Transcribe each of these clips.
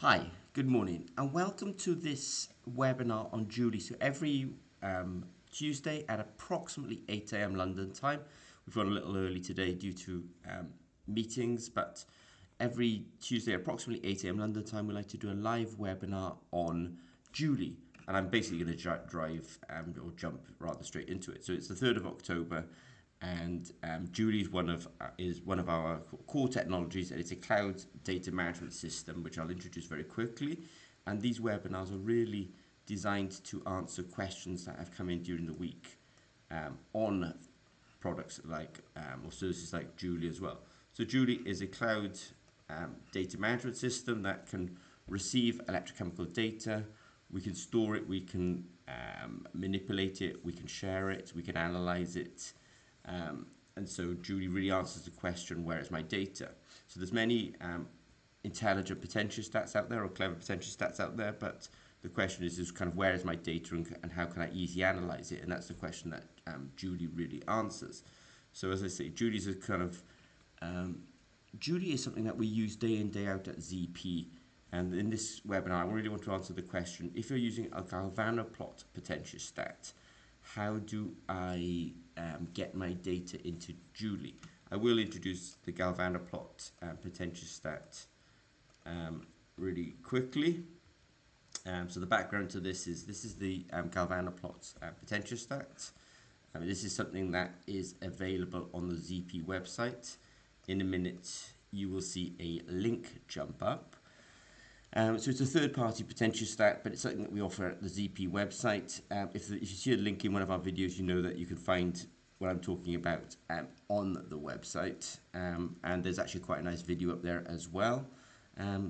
Hi, good morning, and welcome to this webinar on Djuli. So every Tuesday at approximately 8 a.m. London time. We've gone a little early today due to meetings, but every Tuesday at approximately 8 a.m. London time, we like to do a live webinar on Djuli. And I'm basically going to drive or jump rather straight into it. So it's the 3rd of October. And Djuli is one of our core technologies, and it's a cloud data management system, which I'll introduce very quickly. And these webinars are really designed to answer questions that have come in during the week on products like or services like Djuli as well. So Djuli is a cloud data management system that can receive electrochemical data. We can store it, we can manipulate it, we can share it, we can analyze it. And so Djuli really answers the question, where is my data? So there's many intelligent potentiostats out there, or clever potentiostats out there, but the question is kind of where is my data and how can I easily analyze it? And that's the question that Djuli really answers. So as I say, Djuli is something that we use day in, day out at ZP. And in this webinar, I really want to answer the question, if you're using a GalvanoPlot potentiostat, how do I get my data into Djuli? I will introduce the GalvanoPlot potentiostat really quickly. So the background to this is the GalvanoPlot potentiostat. This is something that is available on the ZP website. In a minute, you will see a link jump up. So it's a third-party potentiostat, but it's something that we offer at the ZP website. If you see a link in one of our videos, you know that you can find what I'm talking about on the website. And there's actually quite a nice video up there as well.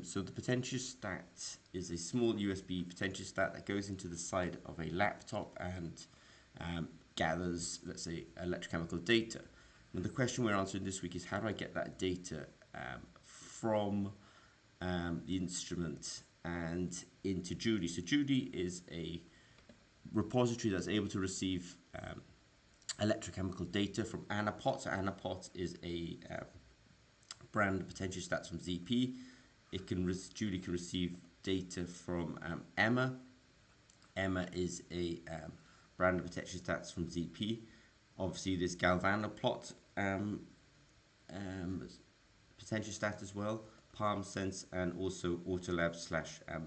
So the potentiostat is a small USB potentiostat that goes into the side of a laptop and gathers, let's say, electrochemical data. And the question we're answering this week is, how do I get that data from the instrument and into Djuli? So Djuli is a repository that's able to receive electrochemical data from Anapot. So Anapot is a brand of potentiostats from ZP. Djuli can receive data from Emma. Emma is a brand of potentiostats from ZP. Obviously, there's GalvanoPlot potentiostat as well, PalmSense, and also Autolab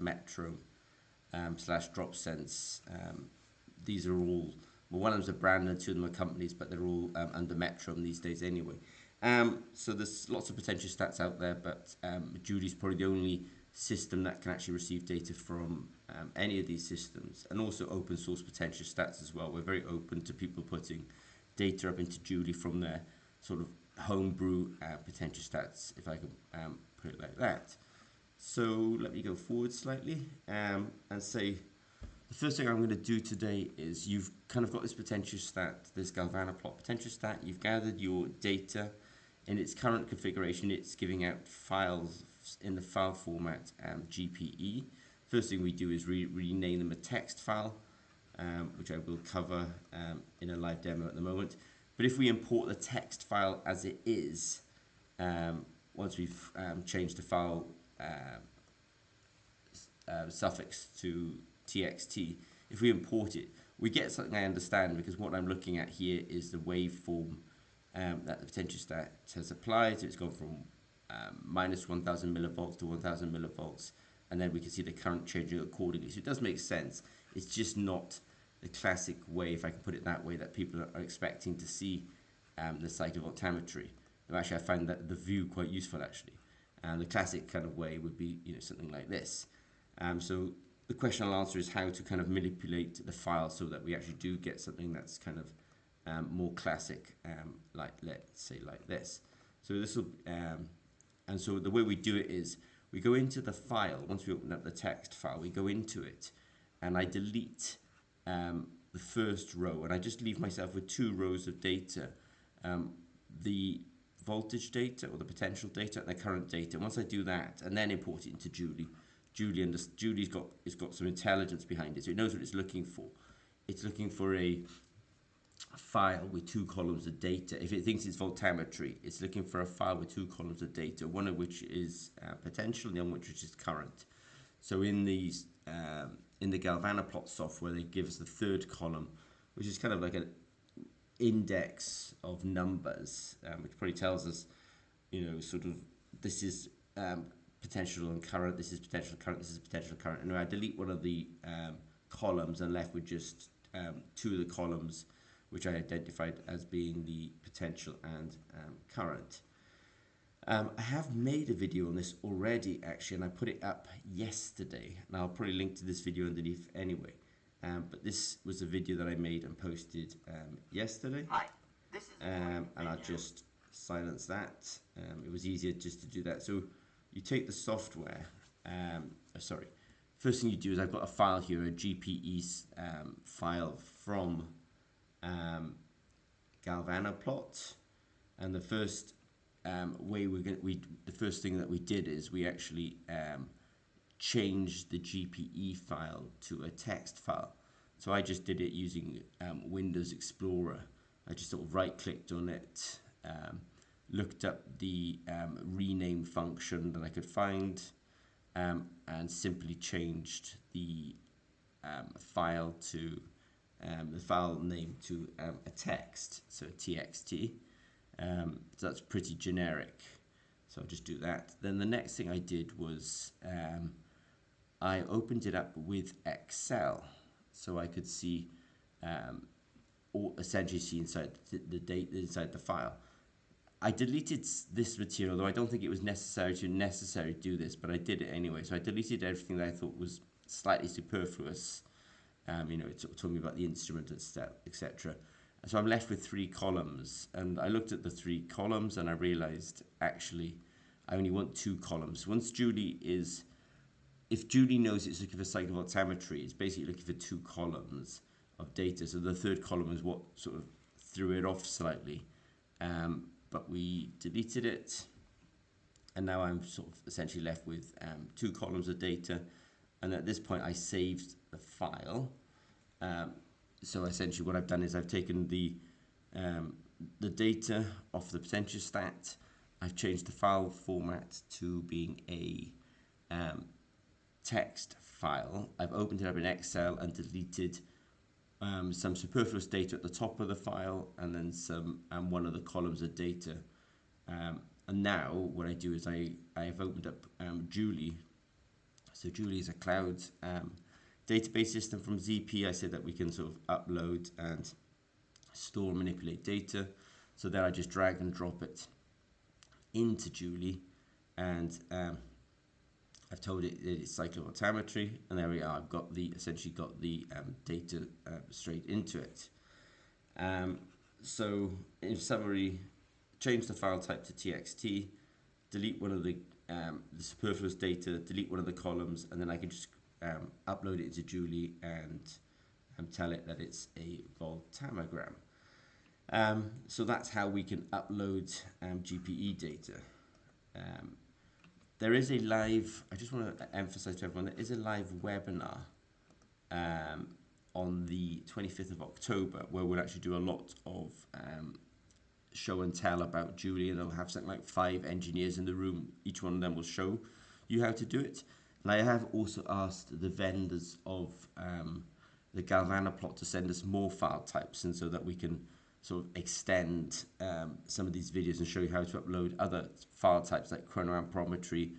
/ Metro / DropSense. These are all, well, one of them's a brand and two of them are companies, but they're all under Metrum these days anyway. So there's lots of potentiostats out there, but Djuli's probably the only system that can actually receive data from any of these systems, and also open source potentiostats as well. We're very open to people putting data up into Djuli from their sort of homebrew potentiostats, if I can put it like that. So let me go forward slightly and say the first thing I'm going to do today is, you've kind of got this potentiostat, this GalvanoPlot potentiostat. You've gathered your data in its current configuration. It's giving out files in the file format GPE. First thing we do is rename them a text file, which I will cover in a live demo at the moment. But if we import the text file as it is, once we've changed the file suffix to txt, if we import it, we get something I understand, because what I'm looking at here is the waveform that the potentiostat has applied. So it's gone from minus 1000 millivolts to 1000 millivolts, and then we can see the current changing accordingly. So it does make sense. It's just not the classic way, if I can put it that way, that people are expecting to see the cyclic voltammetry. And actually, I find that the view quite useful actually. And the classic kind of way would be, something like this. So the question I'll answer is how to kind of manipulate the file so that we actually do get something that's kind of more classic, like, let's say, like this. So this will, and so the way we do it is, we go into the file. Once we open up the text file, we go into it, and I delete the first row, and I just leave myself with 2 rows of data, the voltage data, or the potential data, and the current data. Once I do that and then import it into Djuli, Djuli's got some intelligence behind it, so it knows what it's looking for. It's looking for a file with 2 columns of data. If it thinks it's voltammetry, it's looking for a file with 2 columns of data, one of which is potential and the other which is current. So in the GalvanoPlot software, they give us the third column, which is kind of like an index of numbers, which probably tells us, sort of this is potential and current, this is potential current, this is potential current. And I delete one of the columns and left with just two of the columns, which I identified as being the potential and current. I have made a video on this already, actually, and I put it up yesterday, and I'll probably link to this video underneath anyway. But this was a video that I made and posted yesterday. Hi, this is and I'll just silence that. It was easier just to do that. So you take the software, sorry, first thing you do is I've got a file here, a GPE file from GalvanoPlot, and the first the first thing that we did is we actually changed the GPE file to a text file. So I just did it using Windows Explorer. I just sort of right-clicked on it, looked up the rename function that I could find, and simply changed the file name to a text, so txt. So that's pretty generic. So I'll just do that. Then the next thing I did was I opened it up with Excel, so I could see essentially see inside the data inside the file. I deleted this material, though I don't think it was necessary to do this, but I did it anyway. So I deleted everything that I thought was slightly superfluous. It told me about the instrument, etc. So I'm left with 3 columns, and I looked at the 3 columns and I realized actually I only want 2 columns. If Djuli knows it's looking for cyclic voltammetry, it's basically looking for 2 columns of data. So the third column is what sort of threw it off slightly, but we deleted it, and now I'm sort of essentially left with 2 columns of data. And at this point I saved the file. So essentially what I've done is I've taken the data off the potentiostat. I've changed the file format to being a text file. I've opened it up in Excel and deleted some superfluous data at the top of the file, and then one of the columns of data. And now what I do is I've opened up Djuli. So Djuli is a cloud database system from ZP. I said that we can sort of upload and store and manipulate data. So then I just drag and drop it into Djuli, and I've told it it's cyclic voltammetry, and there we are. I've got essentially got the data straight into it. So in summary, change the file type to txt, delete one of the superfluous data, delete one of the columns, and then I can just upload it into Djuli and tell it that it's a voltammogram. So that's how we can upload GPE data. There is a live, I just want to emphasize to everyone, there is a live webinar on the 25th of October where we'll actually do a lot of show and tell about Djuli, and they'll have something like 5 engineers in the room. Each one of them will show you how to do it. And I have also asked the vendors of the GalvanoPlot to send us more file types, and so that we can sort of extend some of these videos and show you how to upload other file types like chronoamperometry,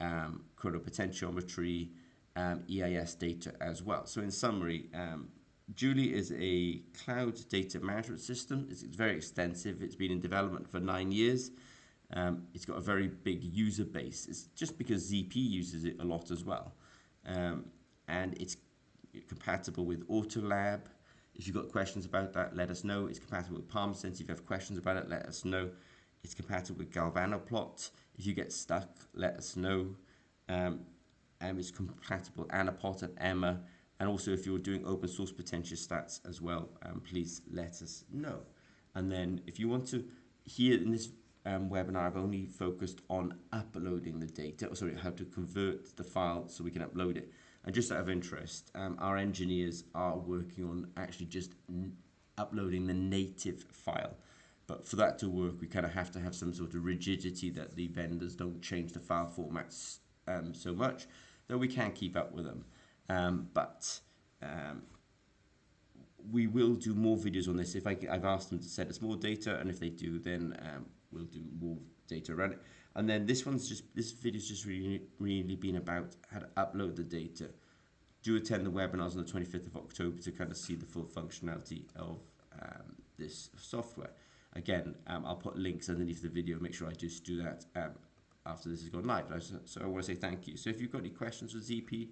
chronopotentiometry, EIS data as well. So in summary, Djuli is a cloud data management system. It's very extensive. It's been in development for 9 years. It's got a very big user base. It's just because ZP uses it a lot as well. And it's compatible with AutoLab. If you've got questions about that, let us know. It's compatible with PalmSense. If you have questions about it, let us know. It's compatible with GalvanoPlot. If you get stuck, let us know. It's compatible with Anapot and Emma. And also, if you're doing open source potentiostats as well, please let us know. And then if you want to, here in this webinar, I've only focused on uploading the data, how to convert the file so we can upload it. And just out of interest, our engineers are working on actually just uploading the native file. But for that to work, we kind of have to have some sort of rigidity that the vendors don't change the file formats so much. though we can keep up with them. But we will do more videos on this. I've asked them to send us more data, and if they do, then we'll do more data around it. And then this video's just really been about how to upload the data. Do attend the webinars on the 25th of October to kind of see the full functionality of this software. Again, I'll put links underneath the video. Make sure I just do that after this has gone live. So I want to say thank you. So if you've got any questions with ZP,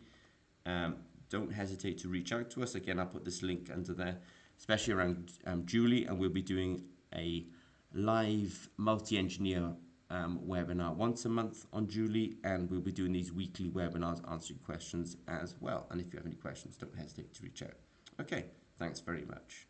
don't hesitate to reach out to us. Again, I'll put this link under there, especially around Djuli, and we'll be doing a live multi-engineer webinar once a month on Djuli, and we'll be doing these weekly webinars answering questions as well. And if you have any questions, don't hesitate to reach out. Okay, thanks very much.